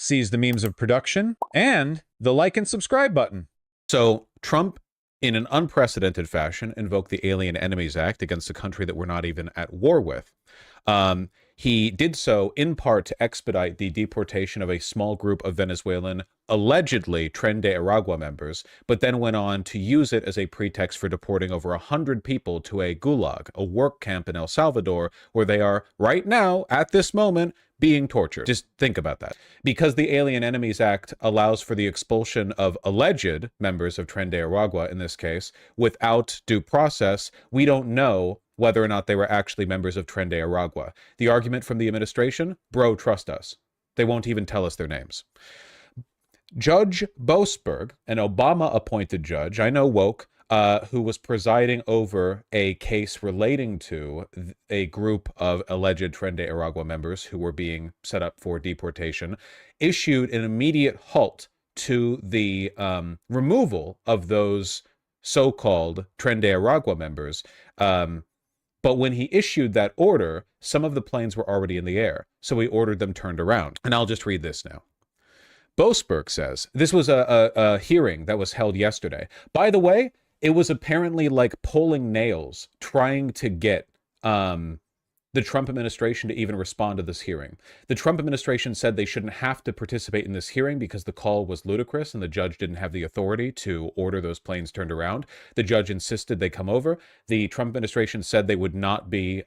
sees the means of production, and the like and subscribe button. So Trump, in an unprecedented fashion, invoked the Alien Enemies Act against a country that we're not even at war with. He did so in part to expedite the deportation of a small group of Venezuelan, allegedly Tren de Aragua members, but then went on to use it as a pretext for deporting over 100 people to a gulag, a work camp in El Salvador, where they are right now, at this moment, being tortured. Just think about that. Because the Alien Enemies Act allows for the expulsion of alleged members of Tren de Aragua, in this case, without due process, we don't know whether or not they were actually members of Tren de Aragua. The argument from the administration, bro, trust us. They won't even tell us their names. Judge Boasberg, an Obama-appointed judge, I know woke, who was presiding over a case relating to a group of alleged Tren de Aragua members who were being set up for deportation, issued an immediate halt to the removal of those so-called Tren de Aragua members. But when he issued that order, some of the planes were already in the air, so he ordered them turned around. And I'll just read this now. Boasberg says, this was a hearing that was held yesterday. By the way, it was apparently like pulling nails trying to get the Trump administration to even respond to this hearing. The Trump administration said they shouldn't have to participate in this hearing because the call was ludicrous and the judge didn't have the authority to order those planes turned around. The judge insisted they come over. The Trump administration said they would not be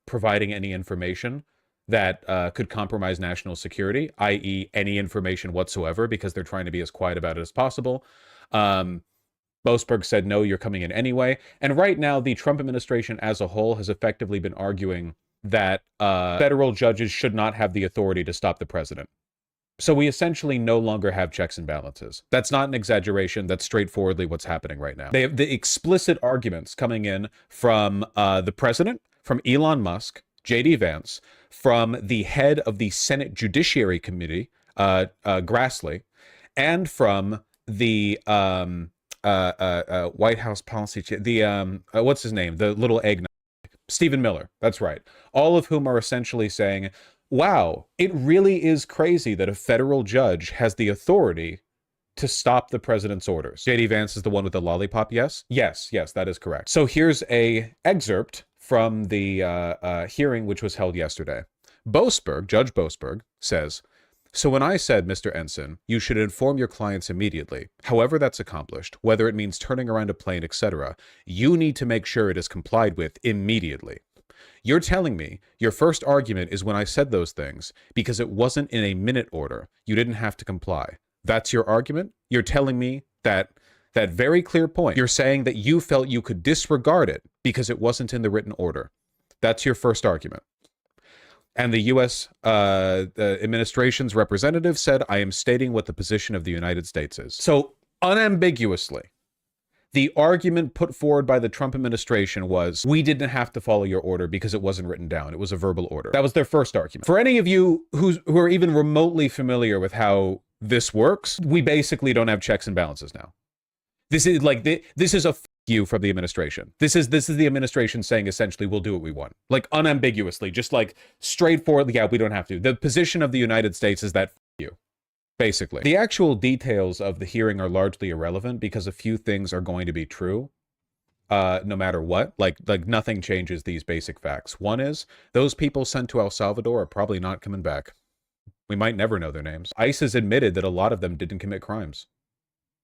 providing any information that could compromise national security, i.e. any information whatsoever, because they're trying to be as quiet about it as possible. Boasberg said, no, you're coming in anyway. And right now, the Trump administration as a whole has effectively been arguing that federal judges should not have the authority to stop the president. So we essentially no longer have checks and balances. That's not an exaggeration. That's straightforwardly what's happening right now. They have the explicit arguments coming in from the president, from Elon Musk, J.D. Vance, from the head of the Senate Judiciary Committee, Grassley, and from the White House policy, what's his name? The little egg, Stephen Miller. That's right. All of whom are essentially saying, wow, it really is crazy that a federal judge has the authority to stop the president's orders. J.D. Vance is the one with the lollipop, yes? Yes, that is correct. So here's a excerpt from the hearing which was held yesterday. Boasberg, Judge Boasberg, says, so when I said, Mr. Ensign, you should inform your clients immediately, however that's accomplished, whether it means turning around a plane, etc., you need to make sure it is complied with immediately. You're telling me your first argument is when I said those things, because it wasn't in a minute order, you didn't have to comply. That's your argument? You're telling me that very clear point, you're saying that you felt you could disregard it because it wasn't in the written order. That's your first argument. And the U.S. Administration's representative said, I am stating what the position of the United States is. So unambiguously, the argument put forward by the Trump administration was, we didn't have to follow your order because it wasn't written down. It was a verbal order. That was their first argument. For any of you who are even remotely familiar with how this works, we basically don't have checks and balances now. This is like, this is a you from the administration. This is the administration saying essentially we'll do what we want. Like unambiguously, just like straightforwardly, yeah, we don't have to. The position of the United States is that you, basically. The actual details of the hearing are largely irrelevant because a few things are going to be true no matter what. Like nothing changes these basic facts. One is those people sent to El Salvador are probably not coming back. We might never know their names. ICE has admitted that a lot of them didn't commit crimes.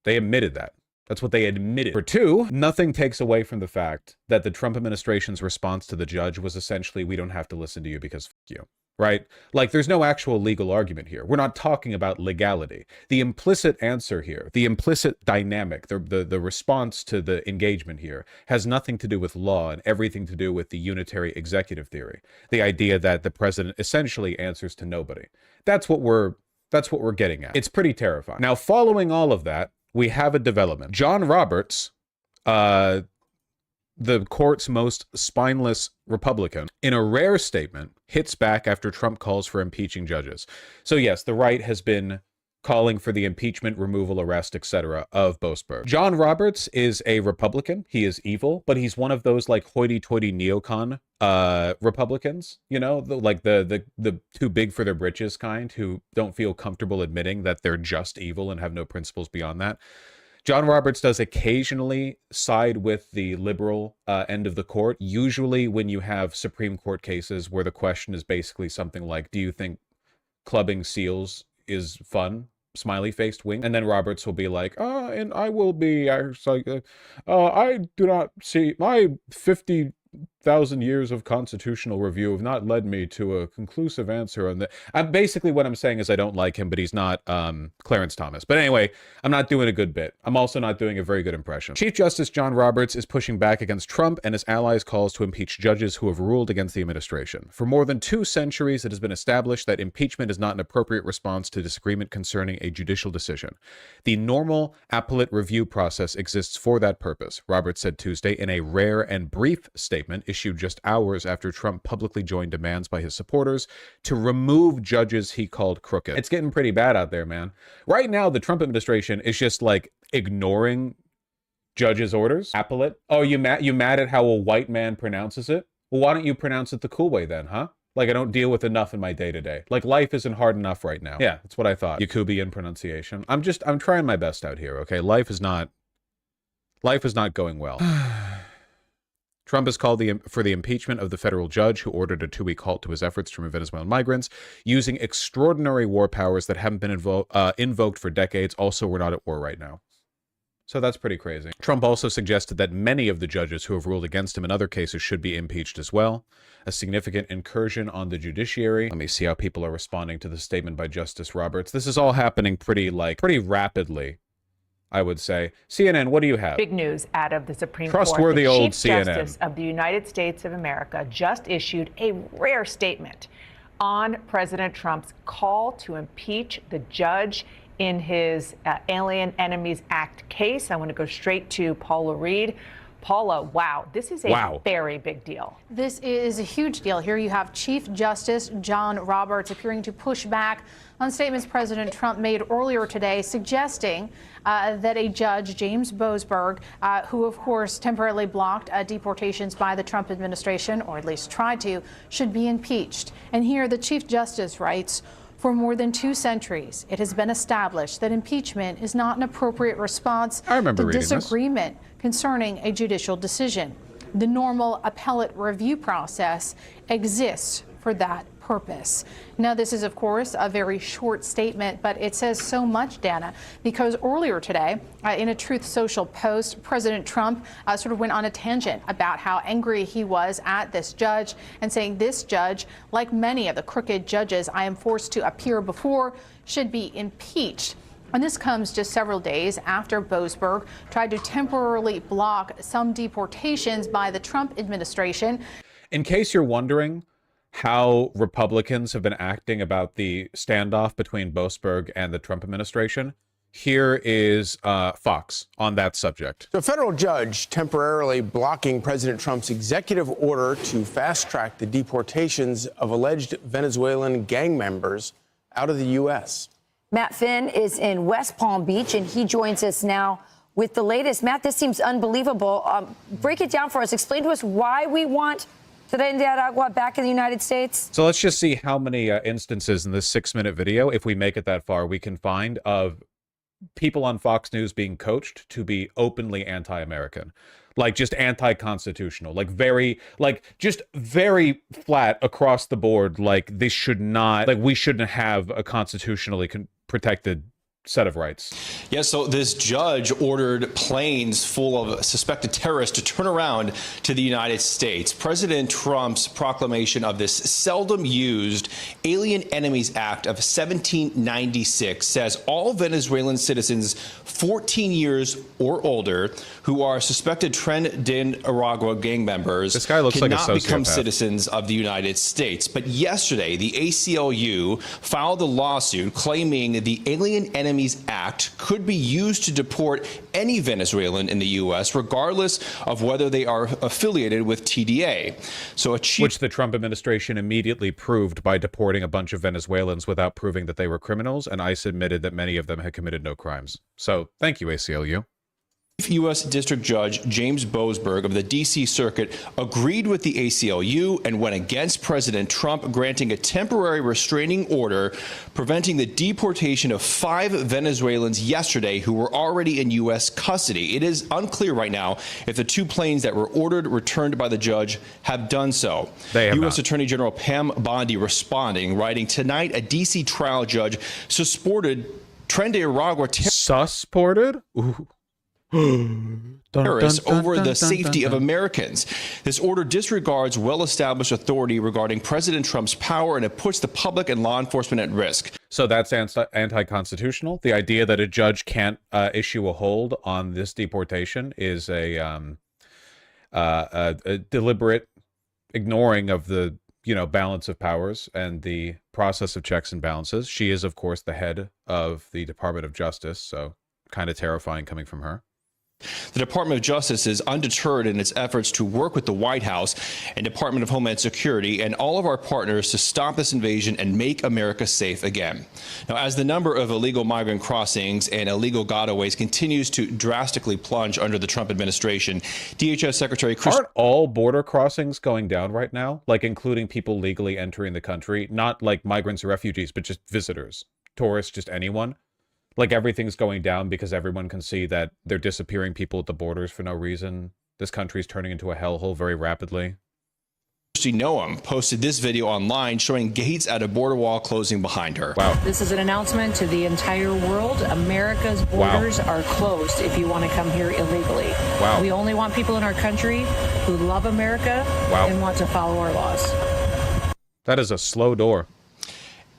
They admitted that. That's what they admitted. For two, nothing takes away from the fact that the Trump administration's response to the judge was essentially, we don't have to listen to you because you, right? Like there's no actual legal argument here. We're not talking about legality. The implicit answer here, the implicit dynamic, the response to the engagement here has nothing to do with law and everything to do with the unitary executive theory. The idea that the president essentially answers to nobody. That's what we're getting at. It's pretty terrifying. Now, following all of that, we have a development. John Roberts, the court's most spineless Republican, in a rare statement, hits back after Trump calls for impeaching judges. So yes, the right has been calling for the impeachment, removal, arrest, etc. of Boasberg. John Roberts is a Republican. He is evil, but he's one of those like hoity-toity neocon Republicans, you know, the too big for their britches kind, who don't feel comfortable admitting that they're just evil and have no principles beyond that. John Roberts does occasionally side with the liberal end of the court, usually when you have Supreme Court cases where the question is basically something like, do you think clubbing seals is fun? Smiley faced wink. And then Roberts will be like, and I will be, I do not see, my 50,000 years of constitutional review have not led me to a conclusive answer on that. Basically what I'm saying is I don't like him, but he's not Clarence Thomas. But anyway, I'm not doing a good bit. I'm also not doing a very good impression. Chief Justice John Roberts is pushing back against Trump and his allies' calls to impeach judges who have ruled against the administration. For more than 2 centuries, it has been established that impeachment is not an appropriate response to disagreement concerning a judicial decision. The normal appellate review process exists for that purpose, Roberts said Tuesday in a rare and brief statement issued just hours after Trump publicly joined demands by his supporters to remove judges he called crooked. It's getting pretty bad out there, man. Right now, the Trump administration is just like ignoring judges' orders. Appellate. Oh, you mad at how a white man pronounces it? Well, why don't you pronounce it the cool way then, huh? Like, I don't deal with enough in my day-to-day. Like, life isn't hard enough right now. Yeah, that's what I thought. Yakubian pronunciation. I'm trying my best out here, okay? Life is not going well. Trump has called for the impeachment of the federal judge who ordered a 2-week halt to his efforts to remove Venezuelan migrants, using extraordinary war powers that haven't been invoked for decades. Also, we're not at war right now. So that's pretty crazy. Trump also suggested that many of the judges who have ruled against him in other cases should be impeached as well. A significant incursion on the judiciary. Let me see how people are responding to the statement by Justice Roberts. This is all happening pretty rapidly, I would say. CNN, what do you have? Big news out of the Supreme Trustworthy Court. Old The Chief CNN. Justice of the United States of America just issued a rare statement on President Trump's call to impeach the judge in his Alien Enemies Act case. I want to go straight to Paula Reed. Paula, wow, this is a very big deal. This is a huge deal. Here you have Chief Justice John Roberts appearing to push back on statements President Trump made earlier today, suggesting that a judge, James Boasberg, who of course temporarily blocked deportations by the Trump administration, or at least tried to, should be impeached. And here the Chief Justice writes, for more than 2 centuries, it has been established that impeachment is not an appropriate response to disagreement concerning a judicial decision. The normal appellate review process exists for that purpose. Now, this is, of course, a very short statement, but it says so much, Dana, because earlier today, in a Truth Social post, President Trump sort of went on a tangent about how angry he was at this judge and saying this judge, like many of the crooked judges I am forced to appear before, should be impeached. And this comes just several days after Boasberg tried to temporarily block some deportations by the Trump administration. In case you're wondering how Republicans have been acting about the standoff between Boasberg and the Trump administration, here is Fox on that subject. The federal judge temporarily blocking President Trump's executive order to fast-track the deportations of alleged Venezuelan gang members out of the U.S. Matt Finn is in West Palm Beach, and he joins us now with the latest. Matt, this seems unbelievable. Break it down for us. Explain to us why we want Tren de Aragua back in the United States. So let's just see how many instances in this 6-minute video, if we make it that far, we can find of people on Fox News being coached to be openly anti-American. Like just anti-constitutional, just very flat across the board. Like this should not, like we shouldn't have a constitutionally protected set of rights. Yeah, so this judge ordered planes full of suspected terrorists to turn around to the United States. President Trump's proclamation of this seldom used Alien Enemies Act of 1796 says all Venezuelan citizens 14 years or older who are suspected Tren de Aragua gang members this guy looks cannot like a become sociopath. Citizens of the United States. But yesterday, the ACLU filed a lawsuit claiming the Alien Enemies Enemies Act could be used to deport any Venezuelan in the U.S., regardless of whether they are affiliated with TDA. So which the Trump administration immediately proved by deporting a bunch of Venezuelans without proving that they were criminals, and ICE admitted that many of them had committed no crimes. So thank you, ACLU. U.S. District Judge James Boasberg of the D.C. Circuit agreed with the ACLU and went against President Trump, granting a temporary restraining order preventing the deportation of 5 Venezuelans yesterday who were already in U.S. custody. It is unclear right now if the 2 planes that were ordered returned by the judge have done so. They have U.S. not. Attorney General Pam Bondi responding, writing, tonight a D.C. trial judge supported Tren de Aragua Susported? Ooh. terrorists over the safety of Americans. This order disregards well-established authority regarding President Trump's power, and it puts the public and law enforcement at risk. So that's anti-constitutional. The idea that a judge can't issue a hold on this deportation is a deliberate ignoring of the balance of powers and the process of checks and balances. She is, of course, the head of the Department of Justice, so kind of terrifying coming from her. The Department of Justice is undeterred in its efforts to work with the White House and Department of Homeland Security and all of our partners to stop this invasion and make America safe again. Now, as the number of illegal migrant crossings and illegal gotaways continues to drastically plunge under the Trump administration, DHS Secretary Chris... Aren't all border crossings going down right now? Like, including people legally entering the country? Not like migrants or refugees, but just visitors, tourists, just anyone? Like, everything's going down because everyone can see that they're disappearing people at the borders for no reason. This country's turning into a hellhole very rapidly. Noam posted this video online showing gates at a border wall closing behind her. Wow. This is an announcement to the entire world. America's borders are closed if you want to come here illegally. Wow. We only want people in our country who love America and want to follow our laws. That is a slow door.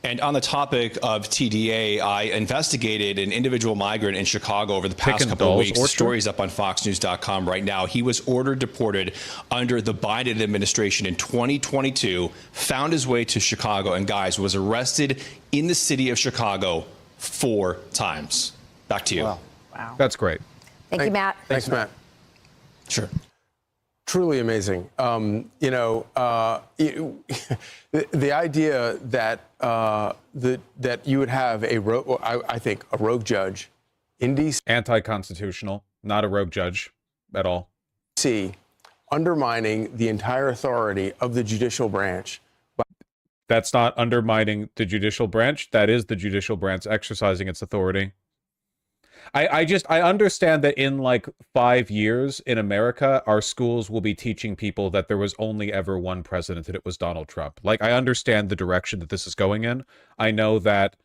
And on the topic of TDA, I investigated an individual migrant in Chicago over the past couple of weeks. The story's up on FoxNews.com right now. He was ordered deported under the Biden administration in 2022, found his way to Chicago, and guys, was arrested in the city of Chicago 4 times. Back to you. Wow. That's great. Thank you, Matt. Thanks, Matt. Sure. Truly amazing. The idea that that you would have a rogue judge in D.C. Anti-constitutional, not a rogue judge at all. Undermining the entire authority of the judicial branch. That's not undermining the judicial branch. That is the judicial branch exercising its authority. I understand that in like 5 years in America, our schools will be teaching people that there was only ever one president and it was Donald Trump. Like, I understand the direction that this is going in. I know that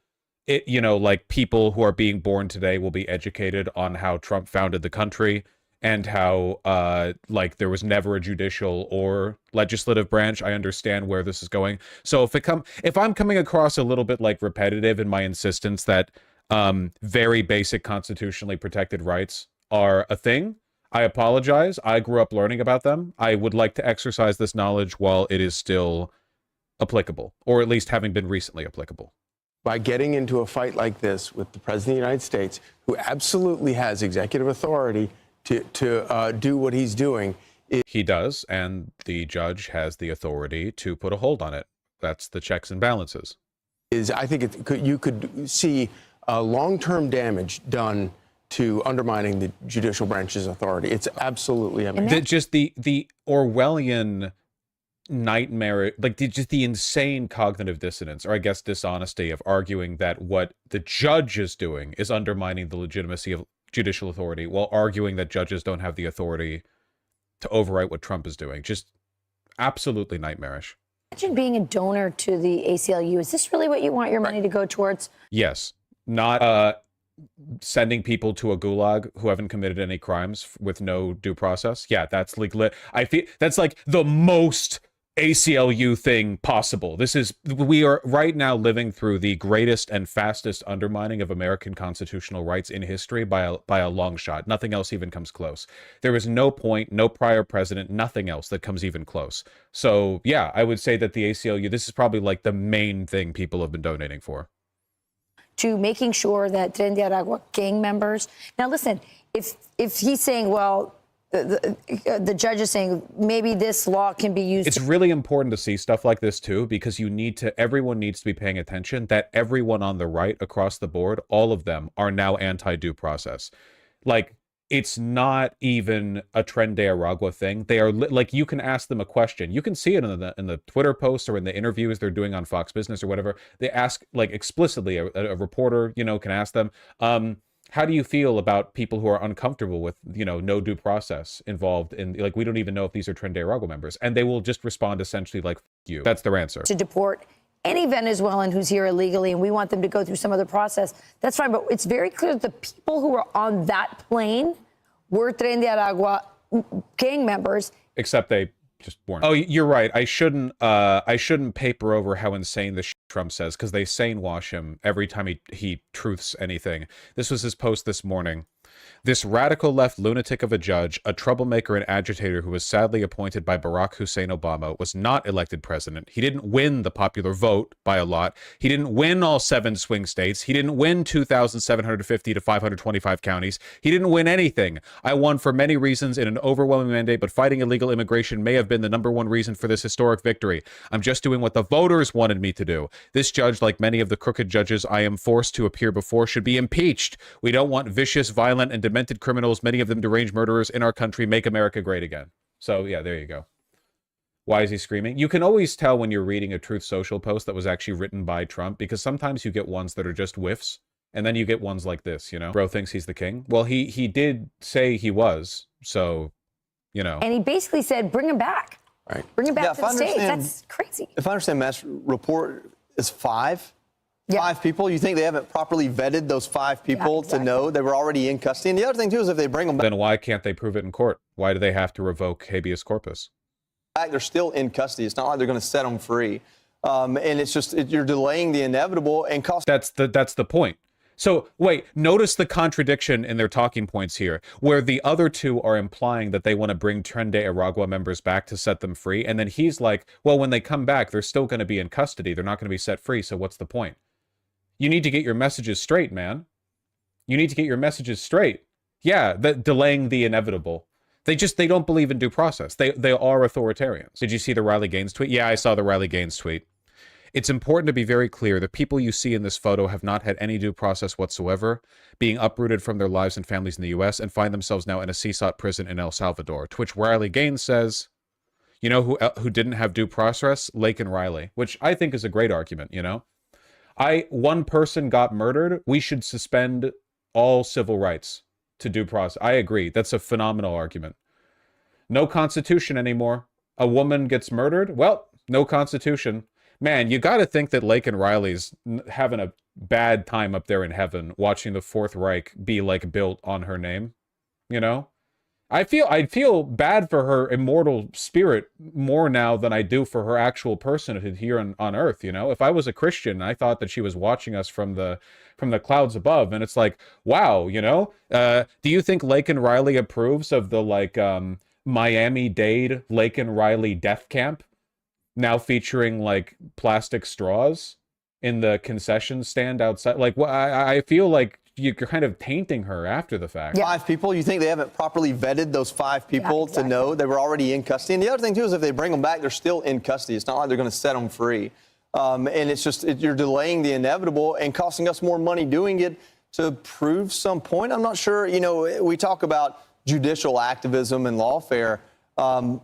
it, like people who are being born today will be educated on how Trump founded the country and how like there was never a judicial or legislative branch. I understand where this is going. So if I'm coming across a little bit like repetitive in my insistence that very basic constitutionally protected rights are a thing, I apologize. I grew up learning about them. I would like to exercise this knowledge while it is still applicable, or at least having been recently applicable. By getting into a fight like this with the President of the United States, who absolutely has executive authority to do what he's doing. He does, and the judge has the authority to put a hold on it. That's the checks and balances. I think you could see long-term damage done to undermining the judicial branch's authority. It's absolutely amazing. Just the Orwellian nightmare, like just the insane cognitive dissonance, or I guess dishonesty, of arguing that what the judge is doing is undermining the legitimacy of judicial authority, while arguing that judges don't have the authority to overwrite what Trump is doing. Just absolutely nightmarish. Imagine being a donor to the ACLU. Is this really what you want your money to go towards? Yes. Not sending people to a gulag who haven't committed any crimes with no due process. Yeah, that's legal. I feel that's like the most ACLU thing possible. We are right now living through the greatest and fastest undermining of American constitutional rights in history by a long shot. Nothing else even comes close. There is no point, no prior president, nothing else that comes even close. So yeah, I would say that the ACLU, this is probably like the main thing people have been donating for. to making sure that Tren de Aragua gang members. Now, listen, if he's saying, well, the judge is saying maybe this law can be used. It's really important to see stuff like this too, because everyone needs to be paying attention that everyone on the right across the board, all of them are now anti-due process. Like, it's not even a Tren de Aragua thing. They are like, you can ask them a question. You can see it in the Twitter posts or in the interviews they're doing on Fox Business or whatever. They ask like explicitly, a reporter, can ask them, how do you feel about people who are uncomfortable with, no due process involved in, like, we don't even know if these are Tren de Aragua members, and they will just respond essentially like, F you. That's their answer. To deport any Venezuelan who's here illegally, and we want them to go through some other process. That's fine, but it's very clear that the people who were on that plane were Tren de Aragua gang members. Except they just weren't. Oh, you're right. I shouldn't paper over how insane the shit Trump says, because they sane wash him every time he truths anything. This was his post this morning. This radical left lunatic of a judge, a troublemaker and agitator who was sadly appointed by Barack Hussein Obama, was not elected president. He didn't win the popular vote by a lot. He didn't win all 7 swing states. He didn't win 2,750 to 525 counties. He didn't win anything. I won for many reasons in an overwhelming mandate, but fighting illegal immigration may have been the #1 reason for this historic victory. I'm just doing what the voters wanted me to do. This judge, like many of the crooked judges I am forced to appear before, should be impeached. We don't want vicious, violent, and demented criminals, many of them deranged murderers, in our country. Make America great again. So yeah, there you go. Why is he screaming? You can always tell when you're reading a Truth Social post that was actually written by Trump, because sometimes you get ones that are just whiffs, and then you get ones like this, Bro thinks he's the king. Well, he did say he was, so, And he basically said, bring him back. Right. Bring him back to the States. That's crazy. If I understand, Matt's report is 5. Yeah. 5 people. You think they haven't properly vetted those 5 people to know they were already in custody? And the other thing, too, is if they bring them then why can't they prove it in court? Why do they have to revoke habeas corpus? back, they're still in custody. It's not like they're going to set them free. And it's just you're delaying the inevitable and cost. That's the point. So wait, notice the contradiction in their talking points here, where the other two are implying that they want to bring Tren de Aragua members back to set them free. And then he's like, well, when they come back, they're still going to be in custody. They're not going to be set free. So what's the point? You need to get your messages straight, man. You need to get your messages straight. Yeah, delaying the inevitable. They don't believe in due process. They are authoritarians. Did you see the Riley Gaines tweet? Yeah, I saw the Riley Gaines tweet. It's important to be very clear. The people you see in this photo have not had any due process whatsoever, being uprooted from their lives and families in the U.S. and find themselves now in a CSOT prison in El Salvador. To which Riley Gaines says, you know who didn't have due process? Laken Riley, which I think is a great argument, you know? One person got murdered. We should suspend all civil rights to due process. I agree. That's a phenomenal argument. No constitution anymore. A woman gets murdered? Well, no constitution. Man, you got to think that Laken Riley's having a bad time up there in heaven watching the Fourth Reich be like built on her name. You know? I feel bad for her immortal spirit more now than I do for her actual personhood here on Earth, you know? If I was a Christian, I thought that she was watching us from the clouds above, and it's like, wow, you know? Do you think Laken Riley approves of the like Miami-Dade Laken Riley death camp? Now featuring like plastic straws in the concession stand outside. Like, well, I feel like you're kind of tainting her after the fact. Yeah. 5 people. You think they haven't properly vetted those 5 people to know they were already in custody? And the other thing too is if they bring them back, they're still in custody. It's not like they're going to set them free. And it's just you're delaying the inevitable and costing us more money doing it to prove some point. I'm not sure. You know, we talk about judicial activism and lawfare.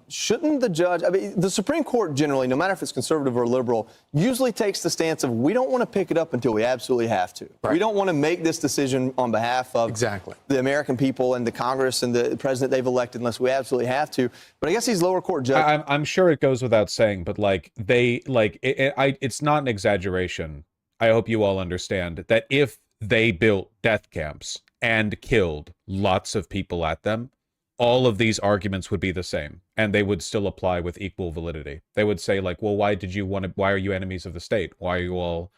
Shouldn't the judge, I mean, the Supreme Court generally, no matter if it's conservative or liberal, usually takes the stance of we don't want to pick it up until we absolutely have to. Right. We don't want to make this decision on behalf of the American people and the Congress and the president they've elected unless we absolutely have to. But I guess these lower court judges. I'm sure it goes without saying, but like it's not an exaggeration. I hope you all understand that if they built death camps and killed lots of people at them, all of these arguments would be the same, and they would still apply with equal validity. They would say, like, well, why are you enemies of the state? Why are you all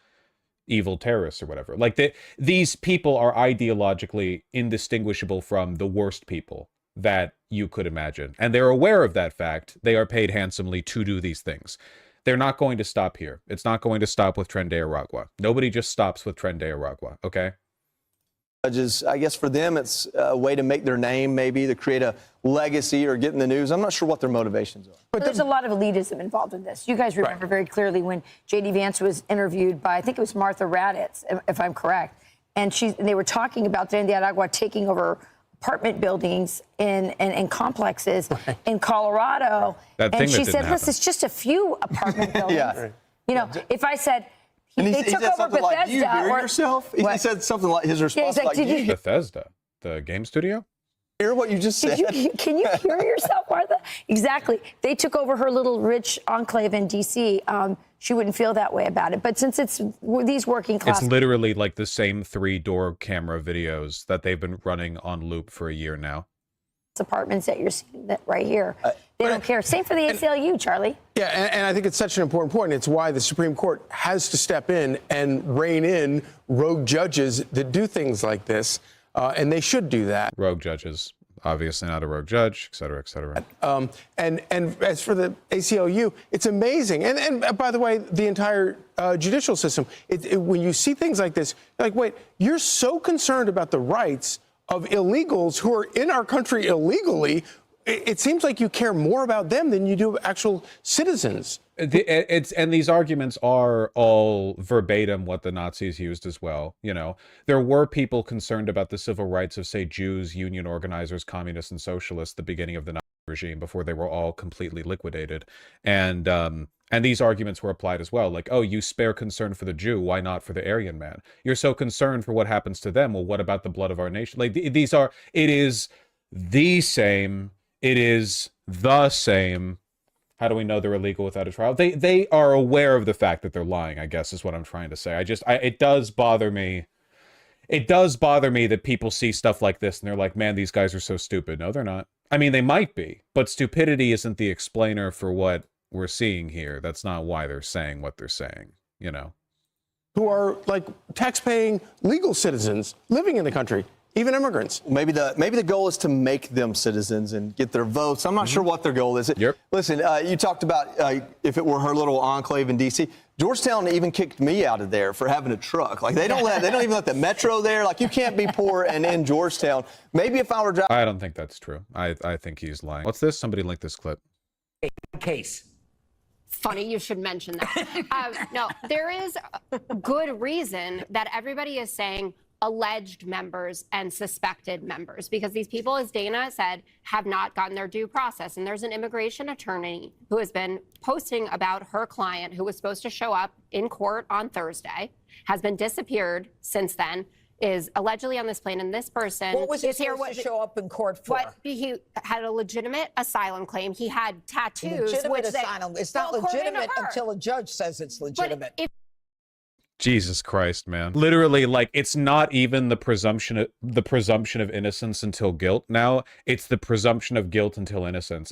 evil terrorists or whatever? Like, these people are ideologically indistinguishable from the worst people that you could imagine. And they're aware of that fact. They are paid handsomely to do these things. They're not going to stop here. It's not going to stop with Tren de Aragua. Nobody just stops with Tren de Aragua, okay? Judges, I guess for them, it's a way to make their name, maybe to create a legacy or get in the news. I'm not sure what their motivations are. But there's a lot of elitism involved in this. You guys remember very clearly when J.D. Vance was interviewed by, I think it was Martha Raddatz, if I'm correct, and they were talking about Tren de Aragua taking over apartment buildings and complexes in Colorado. And she said, listen, it's just a few apartment buildings. You know, if I said, they took over Bethesda. Like, you hear yourself? He said something like his response like, Bethesda, the game studio? Hear what you just said? Can you hear yourself, Martha? Exactly. They took over her little rich enclave in D.C. She wouldn't feel that way about it. But since it's these working class... It's literally like the same 3-door camera videos that they've been running on loop for a year now. Apartments that you're seeing that right here. They don't care. Same for the ACLU, Charlie. Yeah, and I think it's such an important point. It's why the Supreme Court has to step in and rein in rogue judges that do things like this, and they should do that. Rogue judges, obviously not a rogue judge, et cetera, et cetera. And as for the ACLU, it's amazing. And by the way, the entire judicial system, when you see things like this, you're like, wait, you're so concerned about the rights of illegals who are in our country illegally. It seems like you care more about them than you do actual citizens. And these arguments are all verbatim what the Nazis used as well. You know, there were people concerned about the civil rights of, say, Jews, union organizers, communists, and socialists at the beginning of the Nazi regime before they were all completely liquidated. And these arguments were applied as well. Like, oh, you spare concern for the Jew, why not for the Aryan man? You're so concerned for what happens to them. Well, what about the blood of our nation? Like, it is the same. It is the same. How do we know they're illegal without a trial? They are aware of the fact that they're lying, I guess is what I'm trying to say. It does bother me. It does bother me that people see stuff like this and they're like, man, these guys are so stupid. No, they're not. I mean, they might be, but stupidity isn't the explainer for what we're seeing here. That's not why they're saying what they're saying, you know. Who are like tax-paying legal citizens living in the country. Even immigrants. Maybe the goal is to make them citizens and get their votes. I'm not sure what their goal is. Yep. Listen, you talked about if it were her little enclave in D.C. Georgetown even kicked me out of there for having a truck. Like they don't even let the metro there. Like you can't be poor and in Georgetown. Maybe if I were driving. I don't think that's true. I think he's lying. What's this? Somebody link this clip. Case. Funny you should mention that. No, there is good reason that everybody is saying alleged members and suspected members, because these people, as Dana said, have not gotten their due process. And there's an immigration attorney who has been posting about her client who was supposed to show up in court on Thursday, has been disappeared since then, is allegedly on this plane, and this person what was he is here. Supposed to show up in court for? What he had a legitimate asylum claim. He had tattoos. Legitimate asylum. It's not legitimate until a judge says it's legitimate. Jesus Christ, man. Literally, like, it's not even the presumption of innocence until guilt now. It's the presumption of guilt until innocence.